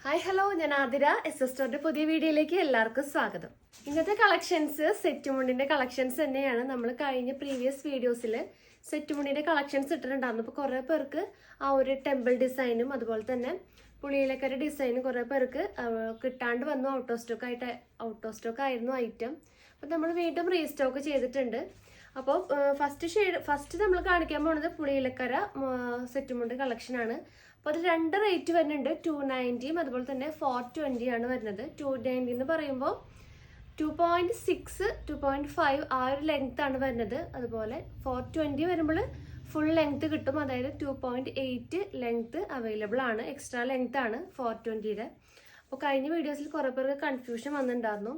Hi hello, ഞാൻ ആതിര. എസ്എസ്റ്റോറിന്റെ പുതിയ വീഡിയോയിലേക്ക് എല്ലാവർക്കും സ്വാഗതം. ഇന്നത്തെ കളക്ഷൻസ് സെറ്റ് മുണ്ടിന്റെ കളക്ഷൻസ് തന്നെയാണ്. നമ്മൾ കഴിഞ്ഞ പ്രീവിയസ് വീഡിയോസിൽ സെറ്റ് മുണ്ടിന്റെ കളക്ഷൻസ് ഇട്ടിട്ടുണ്ടായിരുന്നു. അപ്പോൾ കുറേ പേർക്ക് ആ ഒരു ടെമ്പിൾ ഡിസൈനും അതുപോലെ തന്നെ പുളിയിലക്കര ഡിസൈനും കുറേ പേർക്ക് കിട്ടാണ്ട് വന്നു. ഔട്ട് ഓഫ് സ്റ്റോക്ക് ആയിരുന്നു ഐറ്റം. അപ്പോൾ നമ്മൾ വീണ്ടും റീസ്റ്റോക്ക് ചെയ്തിട്ടുണ്ട്. അപ്പോൾ ഫസ്റ്റ് നമ്മൾ കാണിക്കാൻ പോകുന്നത് പുളിയിലക്കര സെറ്റ് മുണ്ട് കളക്ഷനാണ്. അപ്പോൾ അത് രണ്ട് റേറ്റ് വരുന്നുണ്ട്. 290 അതുപോലെ തന്നെ 420 ആണ് വരുന്നത്. 290 എന്ന് പറയുമ്പോൾ 2.6 2.5 ആ ഒരു ലെങ്ത് ആണ് വരുന്നത്. അതുപോലെ 420 വരുമ്പോൾ ഫുൾ ലെങ്ത് കിട്ടും. അതായത് 2.8 ലെങ്ത് അവൈലബിൾ ആണ്. എക്സ്ട്രാ ലെങ്ത് ആണ് 420യുടെ. അപ്പോൾ കഴിഞ്ഞ വീഡിയോസിൽ കുറേ പേർക്ക് കൺഫ്യൂഷൻ വന്നിട്ടുണ്ടായിരുന്നു.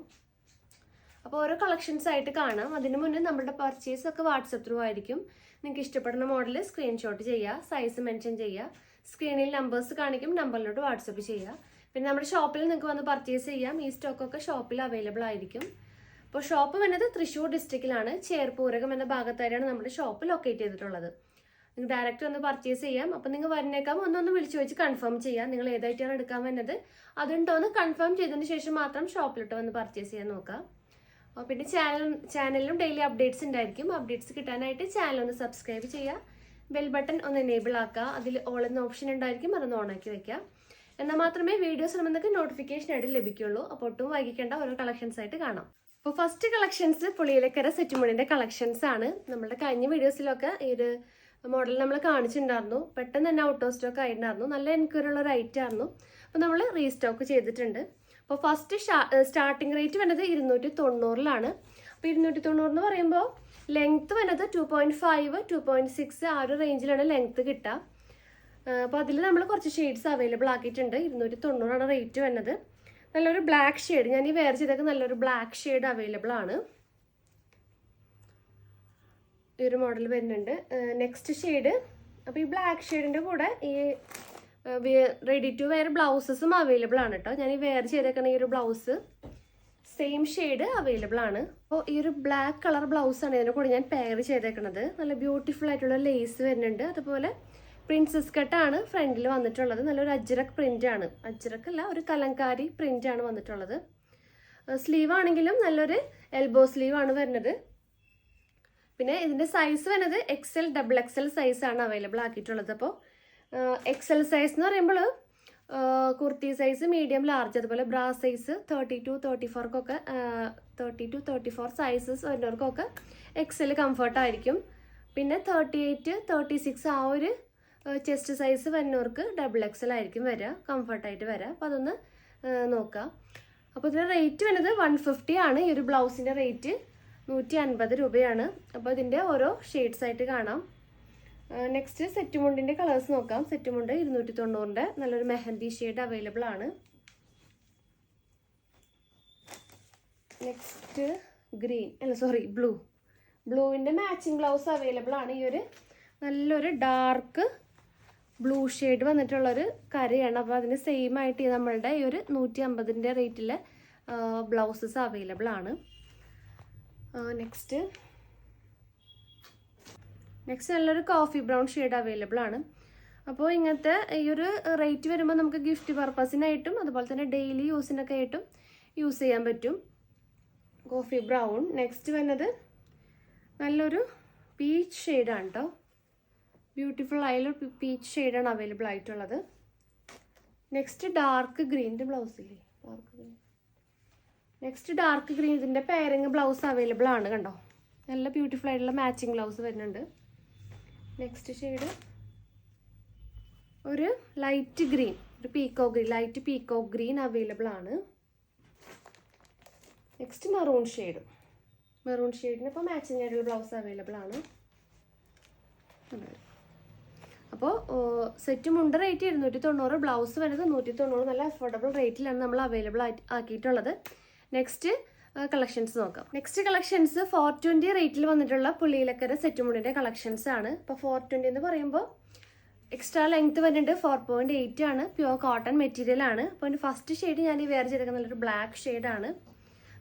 അപ്പോൾ ഓരോ കളക്ഷൻസ് ആയിട്ട് കാണാം. അതിന് മുന്നേ നമ്മുടെ പർച്ചേസ് ഒക്കെ വാട്സപ്പ് ത്രൂ ആയിരിക്കും. നിങ്ങൾക്ക് ഇഷ്ടപ്പെടുന്ന മോഡൽ സ്ക്രീൻഷോട്ട് ചെയ്യുക, സൈസ് മെൻഷൻ ചെയ്യുക, സ്ക്രീനിൽ നമ്പേഴ്സ് കാണിക്കും, നമ്പറിലോട്ട് വാട്സപ്പ് ചെയ്യുക. പിന്നെ നമ്മുടെ ഷോപ്പിൽ നിങ്ങൾക്ക് വന്ന് പർച്ചേസ് ചെയ്യാം. ഈ സ്റ്റോക്കൊക്കെ ഷോപ്പിൽ അവൈലബിൾ ആയിരിക്കും. അപ്പോൾ ഷോപ്പ് വരുന്നത് തൃശ്ശൂർ ഡിസ്ട്രിക്റ്റിലാണ്. ചേർപ്പൂരകം എന്ന ഭാഗത്തായാണ് നമ്മുടെ ഷോപ്പ് ലൊക്കേറ്റ് ചെയ്തിട്ടുള്ളത്. നിങ്ങൾക്ക് ഡയറക്റ്റ് വന്ന് പർച്ചേസ് ചെയ്യാം. അപ്പോൾ നിങ്ങൾ വരുന്നേക്കാം ഒന്ന് വിളിച്ചു ചോദിച്ച് കൺഫേം ചെയ്യാം. നിങ്ങൾ ഏതായിട്ടാണ് എടുക്കാൻ വരുന്നത് അതുണ്ടോ എന്ന് കൺഫേം ചെയ്തതിന് ശേഷം മാത്രം ഷോപ്പിലോട്ട് വന്ന് പർച്ചേസ് ചെയ്യാൻ നോക്കാം. പിന്നെ ചാനലിലും ഡെയിലി അപ്ഡേറ്റ്സ് ഉണ്ടായിരിക്കും. അപ്ഡേറ്റ്സ് കിട്ടാനായിട്ട് ചാനൽ ഒന്ന് സബ്സ്ക്രൈബ് ചെയ്യുക. ബെൽ ബട്ടൺ ഒന്ന് എനേബിൾ ആക്കുക. അതിൽ ഓൾ എന്ന ഓപ്ഷൻ ഉണ്ടായിരിക്കും, അതൊന്ന് ഓണാക്കി വെക്കുക. എന്നാൽ മാത്രമേ വീഡിയോസ് നമുക്ക് നോട്ടിഫിക്കേഷൻ ആയിട്ട് ലഭിക്കുള്ളൂ. അപ്പോൾ ഒട്ടും വൈകിക്കേണ്ട ഓരോ കളക്ഷൻസ് ആയിട്ട് കാണാം. അപ്പോൾ ഫസ്റ്റ് കളക്ഷൻസ് പുളിയിലക്കര സെറ്റ് മുണ്ടിന്റെ കളക്ഷൻസ് ആണ്. നമ്മുടെ കഴിഞ്ഞ വീഡിയോസിലൊക്കെ ഈ ഒരു മോഡൽ നമ്മൾ കാണിച്ചിട്ടുണ്ടായിരുന്നു. പെട്ടെന്ന് തന്നെ ഔട്ട് ഓഫ് സ്റ്റോക്ക് ആയിട്ടുണ്ടായിരുന്നു. നല്ല എൻക്വയറി ഉള്ള ഒരു ഐറ്റം ആയിരുന്നു. അപ്പോൾ നമ്മൾ റീസ്റ്റോക്ക് ചെയ്തിട്ടുണ്ട്. അപ്പോൾ ഫസ്റ്റ് സ്റ്റാർട്ടിംഗ് റേറ്റ് വരുന്നത് 290 അപ്പോൾ 290 എന്ന് പറയുമ്പോൾ ലെങ്ത്ത് വരുന്നത് 2.5 2.6 ആ ഒരു റേഞ്ചിലാണ് ലെങ്ത്ത് കിട്ടുക. അപ്പോൾ അതിൽ നമ്മൾ കുറച്ച് ഷെയ്ഡ്സ് അവൈലബിൾ ആക്കിയിട്ടുണ്ട്. 290 റേറ്റ് വരുന്നത്. നല്ലൊരു ബ്ലാക്ക് ഷെയ്ഡ്, ഞാൻ ഈ വെയർ ചെയ്തൊക്കെ നല്ലൊരു ബ്ലാക്ക് ഷെയ്ഡ് അവൈലബിൾ ആണ്. ഈ ഒരു മോഡൽ വരുന്നുണ്ട്. നെക്സ്റ്റ് ഷെയ്ഡ്, അപ്പോൾ ഈ ബ്ലാക്ക് ഷെയ്ഡിൻ്റെ കൂടെ ഈ റെഡി ടു വെയർ ബ്ലൗസസും അവൈലബിൾ ആണ് കേട്ടോ. ഞാൻ ഈ വെയർ ചെയ്തേക്കുന്ന ഈ ഒരു ബ്ലൗസ് സെയിം ഷെയ്ഡ് അവൈലബിൾ ആണ്. അപ്പോൾ ഈ ഒരു ബ്ലാക്ക് കളർ ബ്ലൗസ് ആണ് ഇതിൻ്റെ കൂടെ ഞാൻ പെയർ ചെയ്തേക്കുന്നത്. നല്ല ബ്യൂട്ടിഫുൾ ആയിട്ടുള്ള ലേസ് വരുന്നുണ്ട്. അതുപോലെ പ്രിൻസസ് കട്ടാണ് ഫ്രണ്ടിൽ വന്നിട്ടുള്ളത്. നല്ലൊരു അജ്രക് പ്രിന്റ് ആണ്. അജ്രക് അല്ല, ഒരു കലങ്കാരി പ്രിന്റ് ആണ് വന്നിട്ടുള്ളത്. സ്ലീവ് ആണെങ്കിലും നല്ലൊരു എൽബോ സ്ലീവ് ആണ് വരുന്നത്. പിന്നെ ഇതിന്റെ സൈസ് വരുന്നത് XL XXL സൈസ് ആണ് അവൈലബിൾ ആക്കിയിട്ടുള്ളത്. അപ്പോൾ XL സൈസ് എന്ന് പറയുമ്പോൾ കുർത്തി സൈസ്, മീഡിയം, ലാർജ്, അതുപോലെ ബ്രാ സൈസ് 32 34 32 34 സൈസസ് വരുന്നവർക്കൊക്കെ XL കംഫർട്ട് ആയിരിക്കും. പിന്നെ 38 36 ആ ഒരു ചെസ്റ്റ് സൈസ് വരുന്നവർക്ക് XXL ആയിരിക്കും വരിക, കംഫർട്ടായിട്ട് വരിക. അപ്പോൾ അതൊന്ന് നോക്കാം. അപ്പോൾ ഇതിൻ്റെ റേറ്റ് വരുന്നത് 150 ആണ്. ഈ ഒരു ബ്ലൗസിൻ്റെ റേറ്റ് 150 രൂപയാണ്. അപ്പോൾ ഇതിൻ്റെ ഓരോ ഷെയ്ഡ്സ് ആയിട്ട് കാണാം. നെക്സ്റ്റ് സെറ്റ് മുണ്ടിൻ്റെ കളേഴ്സ് നോക്കാം. സെറ്റ് മുണ്ട് 290 നല്ലൊരു മെഹന്തി ഷെയ്ഡ് അവൈലബിൾ ആണ്. നെക്സ്റ്റ് ബ്ലൂവിൻ്റെ മാച്ചിങ് ബ്ലൗസ് അവൈലബിൾ ആണ്. ഈ ഒരു നല്ലൊരു ഡാർക്ക് ബ്ലൂ ഷെയ്ഡ് വന്നിട്ടുള്ളൊരു കരയാണ്. അപ്പോൾ അതിന് സെയിം ആയിട്ട് നമ്മളുടെ ഈ ഒരു 150 റേറ്റിലെ ബ്ലൗസസ് അവൈലബിൾ ആണ്. നെക്സ്റ്റ് നല്ലൊരു കോഫി ബ്രൗൺ ഷെയ്ഡ് അവൈലബിൾ ആണ്. അപ്പോൾ ഇങ്ങനത്തെ ഈ ഒരു റേറ്റ് വരുമ്പോൾ നമുക്ക് ഗിഫ്റ്റ് പർപ്പസിനായിട്ടും അതുപോലെ തന്നെ ഡെയിലി യൂസിനൊക്കെ ആയിട്ടും യൂസ് ചെയ്യാൻ പറ്റും. Coffee brown. നെക്സ്റ്റ് വരുന്നത് നല്ലൊരു പീച്ച് ഷെയ്ഡാണ് കേട്ടോ. ബ്യൂട്ടിഫുൾ ആയൊരു പീച്ച് ഷെയ്ഡാണ് അവൈലബിൾ ആയിട്ടുള്ളത്. നെക്സ്റ്റ് ഡാർക്ക് ഗ്രീൻ്റെ ബ്ലൗസില്ലേ, ഡാർക്ക് ഗ്രീൻ ഇതിൻ്റെ പെയറിങ് ബ്ലൗസ് അവൈലബിൾ ആണ്. കണ്ടോ, നല്ല ബ്യൂട്ടിഫുൾ ആയിട്ടുള്ള മാച്ചിങ് ബ്ലൗസ് വരുന്നുണ്ട്. നെക്സ്റ്റ് ഷെയ്ഡ് ഒരു light green, light peacock green available ആണ്. നെക്സ്റ്റ് മെറൂൺ ഷെയ്ഡിന് ഇപ്പോൾ മാച്ചിങ് ആയിട്ടുള്ള ബ്ലൗസ് അവൈലബിൾ ആണ്. അപ്പോൾ സെറ്റ് മുണ്ട് റേറ്റ് 290, ബ്ലൗസ് വരുന്നത് 190. നല്ല അഫോർഡബിൾ റേറ്റിലാണ് നമ്മൾ അവൈലബിൾ ആക്കിയിട്ടുള്ളത്. നെക്സ്റ്റ് കളക്ഷൻസ് നോക്കാം. നെക്സ്റ്റ് കളക്ഷൻസ് 420 റേറ്റിൽ വന്നിട്ടുള്ള പുളിയിലക്കര സെറ്റ് മുണ്ടിൻ്റെ കളക്ഷൻസ് ആണ്. ഇപ്പോൾ 420 എന്ന് പറയുമ്പോൾ എക്സ്ട്രാ ലെങ്ത് വരുന്നുണ്ട്. 4.8 ആണ്. പ്യുവർ കോട്ടൺ മെറ്റീരിയൽ ആണ്. അപ്പോൾ എൻ്റെ ഫസ്റ്റ് ഷെയ്ഡ് ഞാൻ ഈ വെയർ ചെയ്തേക്കുന്ന നല്ലൊരു ബ്ലാക്ക് ഷെയ്ഡാണ്.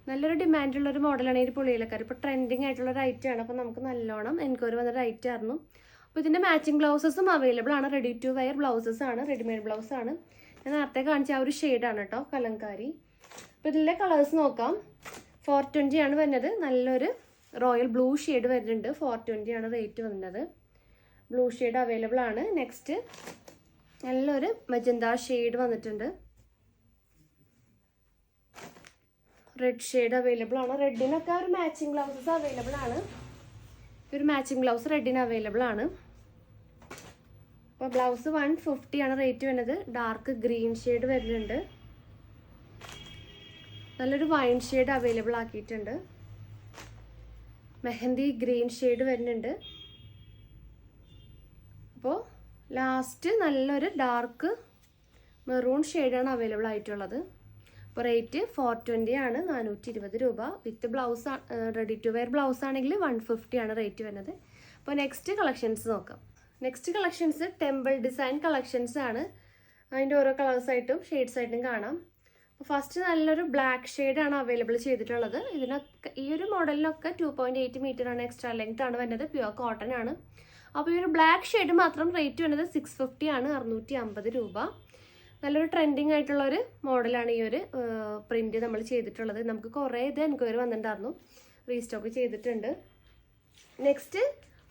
നല്ലൊരു ഡിമാൻഡുള്ളൊരു മോഡലാണ് ഈ പുളിയിലക്കര. ഇപ്പോൾ ട്രെൻഡിങ് ആയിട്ടുള്ളൊരു ഐറ്റം ആണ്. അപ്പോൾ നമുക്ക് നല്ലോണം എൻക്വയറി വന്നൊരു ഐറ്റം ആയിരുന്നു. അപ്പോൾ ഇതിൻ്റെ മാച്ചിങ് ബ്ലൗസസും അവൈലബിൾ ആണ്. റെഡി ടു വെയർ ബ്ലൗസസ് ആണ്, റെഡിമെയ്ഡ് ബ്ലൗസ് ആണ്. ഞാൻ നേരത്തെ കാണിച്ച ആ ഒരു ഷെയ്ഡാണ് കേട്ടോ കലങ്കാരി. അപ്പോൾ ഇതിലെ കളേഴ്സ് നോക്കാം. 420 ആണ് വരുന്നത്. നല്ലൊരു റോയൽ ബ്ലൂ ഷെയ്ഡ് വരുന്നുണ്ട്. 420 ആണ് റേറ്റ് വരുന്നത്. ബ്ലൂ ഷെയ്ഡ് അവൈലബിൾ ആണ്. നെക്സ്റ്റ് നല്ലൊരു മജന്ത ഷെയ്ഡ് വന്നിട്ടുണ്ട്. റെഡ് ഷെയ്ഡ് അവൈലബിൾ ആണ്. റെഡിനൊക്കെ ഒരു മാച്ചിങ് ബ്ലൗസസ് അവൈലബിൾ ആണ്. ഒരു മാച്ചിങ് ബ്ലൗസ് റെഡിന് അവൈലബിൾ ആണ്. അപ്പോൾ ബ്ലൗസ് 150 ആണ് റേറ്റ് വരുന്നത്. ഡാർക്ക് ഗ്രീൻ ഷെയ്ഡ് വരുന്നുണ്ട്. നല്ലൊരു വൈൻ ഷെയ്ഡ് അവൈലബിൾ ആക്കിയിട്ടുണ്ട്. മെഹന്തി ഗ്രീൻ ഷെയ്ഡ് വരുന്നുണ്ട്. അപ്പോൾ ലാസ്റ്റ് നല്ലൊരു ഡാർക്ക് മെറൂൺ ഷെയ്ഡാണ് അവൈലബിൾ ആയിട്ടുള്ളത്. അപ്പോൾ റേറ്റ് 420 ആണ്, 420 രൂപ. With blouse ready to wear blouse ആണെങ്കിൽ 150 ആണ് റേറ്റ് വരുന്നത്. അപ്പോൾ നെക്സ്റ്റ് കളക്ഷൻസ് നോക്കാം. Next collections temple design collections ആണ്. അതിൻ്റെ ഓരോ കളേഴ്സായിട്ടും ഷെയ്ഡ്സായിട്ടും കാണാം. അപ്പോൾ ഫസ്റ്റ് നല്ലൊരു ബ്ലാക്ക് ഷെയ്ഡാണ് അവൈലബിൾ ചെയ്തിട്ടുള്ളത്. ഇതിനൊക്കെ ഈ ഒരു മോഡലിനൊക്കെ 2.8 മീറ്റർ ആണ്, എക്സ്ട്രാ ലെങ്ത് ആണ് വരുന്നത്. പ്യുവർ കോട്ടൺ ആണ്. അപ്പോൾ ഈ ഒരു ബ്ലാക്ക് ഷെയ്ഡ് മാത്രം റേറ്റ് വരുന്നത് 650 ആണ്, 650 രൂപ. നല്ലൊരു ട്രെൻഡിങ് ആയിട്ടുള്ള ഒരു മോഡലാണ് ഈ ഒരു പ്രിന്റ് നമ്മൾ ചെയ്തിട്ടുള്ളത്. നമുക്ക് കുറേ ഇത് എൻക്വയറി വന്നിട്ടുണ്ടായിരുന്നു, റീസ്റ്റോക്ക് ചെയ്തിട്ടുണ്ട്. നെക്സ്റ്റ്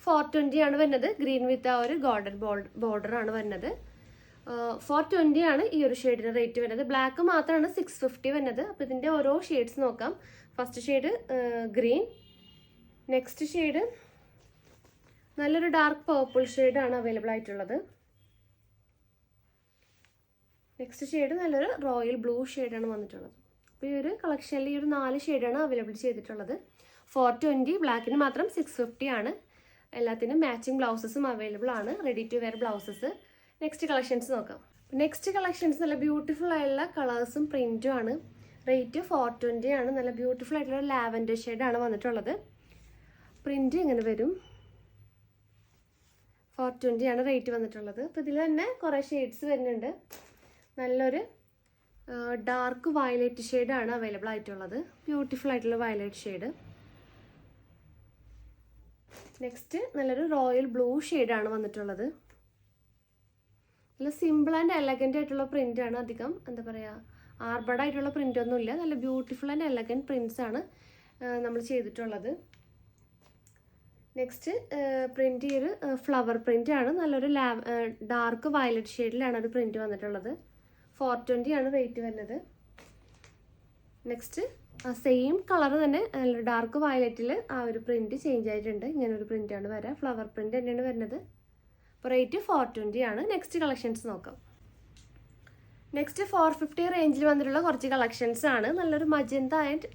420 ആണ് വരുന്നത്. ഗ്രീൻ വിത്ത് ആ ഒരു ഗോൾഡൻ ബോർഡർ ആണ് വരുന്നത്. 420 ആണ് ഈ ഒരു ഷെയ്ഡിന് റേറ്റ് വരുന്നത്. ബ്ലാക്ക് മാത്രമാണ് 650 വരുന്നത്. അപ്പോൾ ഇതിൻ്റെ ഓരോ ഷെയ്ഡ്സ് നോക്കാം. First shade green. Next shade നല്ലൊരു ഡാർക്ക് പേർപ്പിൾ ഷെയ്ഡാണ് അവൈലബിൾ ആയിട്ടുള്ളത്. നെക്സ്റ്റ് ഷെയ്ഡ് നല്ലൊരു റോയൽ ബ്ലൂ ഷെയ്ഡാണ് വന്നിട്ടുള്ളത്. അപ്പോൾ ഈ ഒരു കളക്ഷനിൽ ഈ ഒരു 4 ഷെയ്ഡാണ് അവൈലബിൾ ചെയ്തിട്ടുള്ളത്. 420, ബ്ലാക്കിന് മാത്രം 650 ആണ്. എല്ലാത്തിനും മാച്ചിങ് ബ്ലൗസസും അവൈലബിൾ ആണ്, ready to wear blouses. Next collections നോക്കാം. നെക്സ്റ്റ് കളക്ഷൻസ് നല്ല ബ്യൂട്ടിഫുൾ ആയിട്ടുള്ള കളേഴ്സും പ്രിൻറ്റും ആണ്. റേറ്റ് 420 ആണ്. നല്ല ബ്യൂട്ടിഫുൾ ആയിട്ടുള്ള ലാവൻഡർ ഷെയ്ഡാണ് വന്നിട്ടുള്ളത്. പ്രിൻറ്റ് ഇങ്ങനെ വരും. 420 ആണ് റേറ്റ് വന്നിട്ടുള്ളത്. അപ്പോൾ ഇതിൽ തന്നെ കുറേ ഷെയ്ഡ്സ് വരുന്നുണ്ട്. നല്ലൊരു ഡാർക്ക് വയലറ്റ് ഷെയ്ഡാണ് അവൈലബിൾ ആയിട്ടുള്ളത്. ബ്യൂട്ടിഫുൾ ആയിട്ടുള്ള വയലറ്റ് ഷെയ്ഡ്. നെക്സ്റ്റ് നല്ലൊരു റോയൽ ബ്ലൂ ഷെയ്ഡാണ് വന്നിട്ടുള്ളത്. നല്ല സിമ്പിൾ ആൻഡ് എലഗൻ്റ് ആയിട്ടുള്ള പ്രിൻ്റാണ്. അധികം എന്താ പറയുക, ആർബർഡായിട്ടുള്ള പ്രിൻ്റ് ഒന്നുമില്ല. നല്ല ബ്യൂട്ടിഫുൾ ആൻഡ് എലഗൻറ്റ് പ്രിൻറ്റ്സ് ആണ് നമ്മൾ ചെയ്തിട്ടുള്ളത്. നെക്സ്റ്റ് പ്രിൻ്റ് ഈ ഒരു ഫ്ലവർ പ്രിൻ്റ് ആണ്. നല്ലൊരു ഡാർക്ക് വയലറ്റ് ഷെയ്ഡിലാണ് ഒരു പ്രിൻ്റ് വന്നിട്ടുള്ളത്. 420 ആണ് റേറ്റ് വരുന്നത്. നെക്സ്റ്റ് സെയിം കളർ തന്നെ ഡാർക്ക് വയലറ്റിൽ ആ ഒരു പ്രിൻ്റ് ചേഞ്ച് ആയിട്ടുണ്ട്. ഇങ്ങനൊരു പ്രിൻ്റാണ് വരിക. ഫ്ലവർ പ്രിൻ്റ് തന്നെയാണ് വരുന്നത്. അപ്പോൾ റേറ്റ് 420 ആണ്. നെക്സ്റ്റ് കളക്ഷൻസ് നോക്കാം. നെക്സ്റ്റ് 450 റേഞ്ചിൽ വന്നിട്ടുള്ള കുറച്ച് കളക്ഷൻസ് ആണ്. നല്ലൊരു മജന്ത ആൻഡ്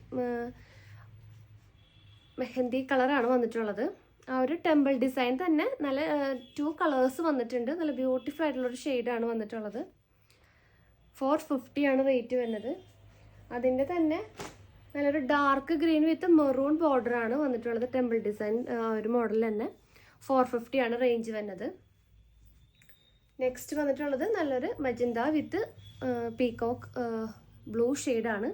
മെഹന്തി കളറാണ് വന്നിട്ടുള്ളത്. ആ ഒരു ടെമ്പിൾ ഡിസൈൻ തന്നെ നല്ല 2 കളേഴ്സ് വന്നിട്ടുണ്ട്. നല്ല ബ്യൂട്ടിഫുൾ ആയിട്ടുള്ളൊരു ഷെയ്ഡാണ് വന്നിട്ടുള്ളത്. 450 ആണ് റേറ്റ് വരുന്നത്. അതിൻ്റെ തന്നെ നല്ലൊരു ഡാർക്ക് ഗ്രീൻ വിത്ത് മെറൂൺ ബോർഡറാണ് വന്നിട്ടുള്ളത്. ടെമ്പിൾ ഡിസൈൻ ആ ഒരു മോഡൽ തന്നെ 450 ആണ് റേഞ്ച് വരുന്നത്. നെക്സ്റ്റ് വന്നിട്ടുള്ളത് നല്ലൊരു മജന്ത വിത്ത് പീകോക്ക് ബ്ലൂ ഷെയ്ഡാണ്.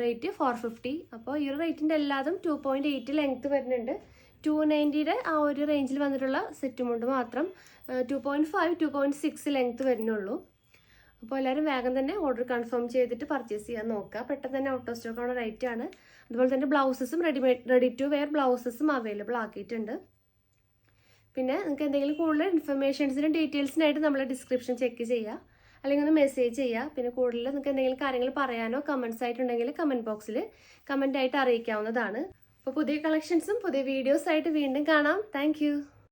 റേറ്റ് 450. അപ്പോൾ ഈ ഒരു റേറ്റിൻ്റെ എല്ലാതും 2.8 ലെങ്ത്ത് വരുന്നുണ്ട്. 290യുടെ ആ ഒരു റേഞ്ചിൽ വന്നിട്ടുള്ള സെറ്റും കൊണ്ട് മാത്രം 2.5, 2.6 ലെങ്ത്ത് വരുന്നുള്ളൂ. അപ്പോൾ എല്ലാവരും വേഗം തന്നെ ഓർഡർ കൺഫേം ചെയ്തിട്ട് പർച്ചേസ് ചെയ്യാൻ നോക്കുക. പെട്ടെന്ന് തന്നെ ഔട്ട് ഓഫ് സ്റ്റോക്ക് ആവുന്ന റേറ്റ് ആണ്. അതുപോലെ തന്നെ ബ്ലൗസസും റെഡി ടു വെയർ ബ്ലൗസസും അവൈലബിൾ ആക്കിയിട്ടുണ്ട്. പിന്നെ നിങ്ങൾക്ക് എന്തെങ്കിലും കൂടുതൽ ഇൻഫർമേഷൻസിനും ഡീറ്റെയിൽസിനായിട്ട് നമ്മൾ ഡിസ്ക്രിപ്ഷൻ ചെക്ക് ചെയ്യുക, അല്ലെങ്കിൽ ഒന്ന് മെസ്സേജ് ചെയ്യുക. പിന്നെ കൂടുതൽ നിങ്ങൾക്ക് എന്തെങ്കിലും കാര്യങ്ങൾ പറയാനോ കമൻസ് ആയിട്ടുണ്ടെങ്കിൽ കമൻറ്റ് ബോക്സിൽ കമൻ്റ് ആയിട്ട് അറിയിക്കാവുന്നതാണ്. അപ്പോൾ പുതിയ കളക്ഷൻസും പുതിയ വീഡിയോസായിട്ട് വീണ്ടും കാണാം. താങ്ക്